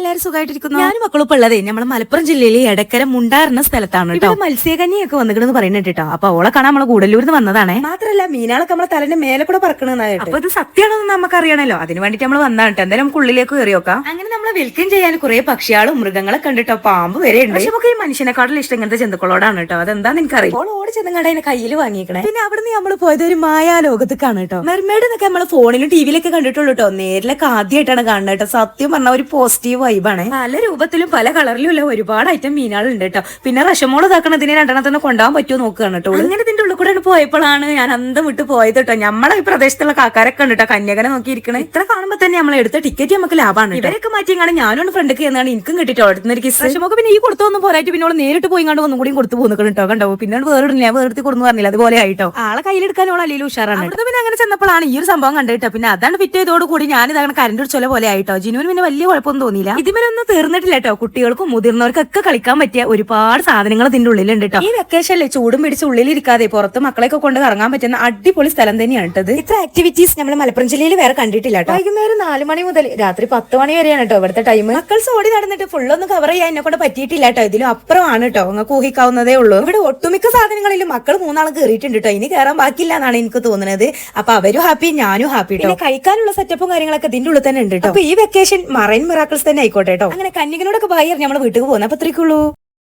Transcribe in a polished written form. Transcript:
എല്ലാവരും സുഖമായിട്ടിരിക്കുന്നു. ഞാനും മക്കളും ഇപ്പൊ ഉള്ളതേ നമ്മളെ മലപ്പുറം ജില്ലയിലെ എടക്കര മുണ്ടാറുന്ന സ്ഥലത്താണ് കേട്ടോ. മത്സ്യകന്യൊക്കെ വന്നിട്ട് പറയുന്നുണ്ട് കേട്ടോ. അപ്പൊ അവളെ കാണാൻ നമ്മളെ കൂടല്ലൂരിന്ന് വന്നതാണേ. മാത്രല്ല മീനാളൊക്കെ നമ്മളെ തലന്റെ മേലെ കൂടെ പറക്കണെന്നായിട്ട്. അപ്പൊ ഇത് സത്യമാണെന്ന് നമുക്ക് അറിയണല്ലോ. അതിന് വേണ്ടിട്ട് നമ്മൾ വന്നതാണ് കേട്ടോ. എന്തായാലും നമുക്ക് ഉള്ളിലേക്ക് കയറി നോക്കാം. അങ്ങനെ നമ്മളെ വെൽക്കം ചെയ്യാൻ കുറെ പക്ഷികളും മൃഗങ്ങളെ കണ്ടിട്ടോ. പാമ്പ് വരെ ഉണ്ട്. പക്ഷെ നമുക്ക് ഈ മനുഷ്യനെക്കാട്ടിലും ഇഷ്ടം ഇങ്ങനത്തെ ജന്തുക്കളോടാണ് കേട്ടോ. അതെന്താന്ന് എനിക്കറിയാം. അപ്പോൾ ഓടി ചെന്നങ്ങാടെ അതിനെ കയ്യിൽ വാങ്ങിക്കണേ. പിന്നെ അവിടുന്ന് നമ്മൾ പോയത് ഒരു മായാലോകത്തേക്കാണ് കേട്ടോ. മെർമേഡ് എന്നൊക്കെ നമ്മള് ഫോണിലും ടിവിയിലൊക്കെ കണ്ടിട്ടുള്ളൂ കേട്ടോ. നേരിലൊക്കെ ആദ്യമായിട്ടാണ് കാണുന്നത് കേട്ടോ. സത്യം പറഞ്ഞ ഒരു പോസിറ്റീവ് വൈബാണ്. പല രൂപത്തിലും പല കളറിലും ഉള്ള ഒരുപാട് ഐറ്റം മീനുകളുണ്ട് കേട്ടോ. പിന്നെ റഷമോള് ഇതാക്കണതിനെ രണ്ടെണ്ണത്തിന് കൊണ്ടുപോകാൻ പറ്റുമോ നോക്കുകയാണ് കേട്ടോ. അങ്ങനെ ഇതിന്റെ ഉള്ളിൽ കൂടെ പോയപ്പോഴാണ് ഞാൻ അന്തം വിട്ട് പോയത് കേട്ടോ. നമ്മളെ ഈ പ്രദേശത്തുള്ള കാക്കാരൊക്കെ ഉണ്ട് കേട്ടോ. കന്യകനെ നോക്കിയിരിക്കണേ. ഇത്ര കാണുമ്പോ തന്നെ നമ്മൾ എടുത്ത ടിക്കറ്റ് നമുക്ക് ലാഭമാണ്. ഇവരൊക്കെ മാറ്റിയാണ് ഞാനൊന്ന് ഫ്രണ്ടിക്ക് ചെന്നാണ് എനിക്കും കിട്ടിട്ടോ. അടുത്തുനിന്ന് കിസ്. റഷമോക്ക് പിന്നെ ഈ കൊടുത്തൊന്നും പോരായിട്ട് പിന്നെ നേരിട്ട് പോയി കണ്ട് ഒന്നും കൂടി കൊടുത്തു പോകുന്നു കേട്ടോ. കണ്ടോ പിന്നെ വേറിടില്ല വേർത്തി കൊടുന്നു പറഞ്ഞില്ല. അതുപോലെ ആയിട്ടോ. ആളെ കയ്യിലെടുക്കാനോളം അല്ലെങ്കിൽ ഉഷാറാണ്. പിന്നെ അങ്ങനെ ചെന്നപ്പോഴാണ് ഈ ഒരു സംഭവം കണ്ടിട്ടോ. പിന്നെ അതാണ് ഫിറ്റ് ചെയ്തോട് കൂടി ഞാൻ ഇതാണ് കരണ്ട് അടിച്ചോലെ പോലെ ആയിട്ടോ. ജിനുവിന് പിന്നെ വലിയ കുഴപ്പമൊന്നും തോന്നിയില്ല. ഇതിമേലൊന്നും തീർന്നിട്ടില്ല കേട്ടോ. കുട്ടികൾക്കും മുതിർന്നവർക്കൊക്കെ കളിക്കാൻ പറ്റിയ ഒരുപാട് സാധനങ്ങൾ ഇതിന്റെ ഉള്ളിലുണ്ട് കേട്ടോ. ഈ വെക്കേഷനിലെ ചൂടും പിടിച്ച് ഉള്ളിലിരിക്കാതെ പുറത്ത് മക്കളെയൊക്കെ കൊണ്ട് ഇറങ്ങാൻ പറ്റുന്ന അടിപൊളി സ്ഥലം തന്നെയാണ് കേട്ടത്. ഇത്ര ആക്ടിവിറ്റീസ് നമ്മൾ മലപ്പുറം ജില്ലയിൽ വേറെ കണ്ടിട്ടില്ല കേട്ടോ. വൈകുന്നേരം 4 മണി മുതൽ രാത്രി 10 മണി വരെയാണ് കേട്ടോ ഇവിടുത്തെ ടൈം. മക്കൾസ് ഓടി നടന്നിട്ട് ഫുള്ളൊന്നും കവർ ചെയ്യാൻ എന്നെ കൊണ്ട് പറ്റിയിട്ടില്ല കേട്ടോ. ഇതിലും അപ്പുറമാണ് കേട്ടോ. നിങ്ങൾക്ക് ഊഹിക്കാവുന്നതേ ഉള്ളൂ. ഇവിടെ ഒട്ടുമിക്ക സാധനങ്ങളിലും മക്കൾ 3 കയറിയിട്ടുണ്ട് കേട്ടോ. ഇനി കയറാൻ ബാക്കിയില്ല എന്നാണ് എനിക്ക് തോന്നുന്നത്. അപ്പൊ അവരും ഹാപ്പി ഞാനും ഹാപ്പി കേട്ടോ. കഴിക്കാനുള്ള സെറ്റപ്പും കാര്യങ്ങളൊക്കെ ഇതിന്റെ ഉള്ളിൽ തന്നെ ഉണ്ട് കേട്ടോ. അപ്പൊ ഈ വെക്കേഷൻ മറൈൻ മിറാക്കിൾസ് തന്നെ ആയിക്കോട്ടെ കേട്ടോ. അങ്ങനെ കന്യകനോടൊക്കെ ബായി നമ്മൾ വീട്ടിൽ പോകുന്ന അപ്പൊ അത്രയ്ക്കുള്ളൂ.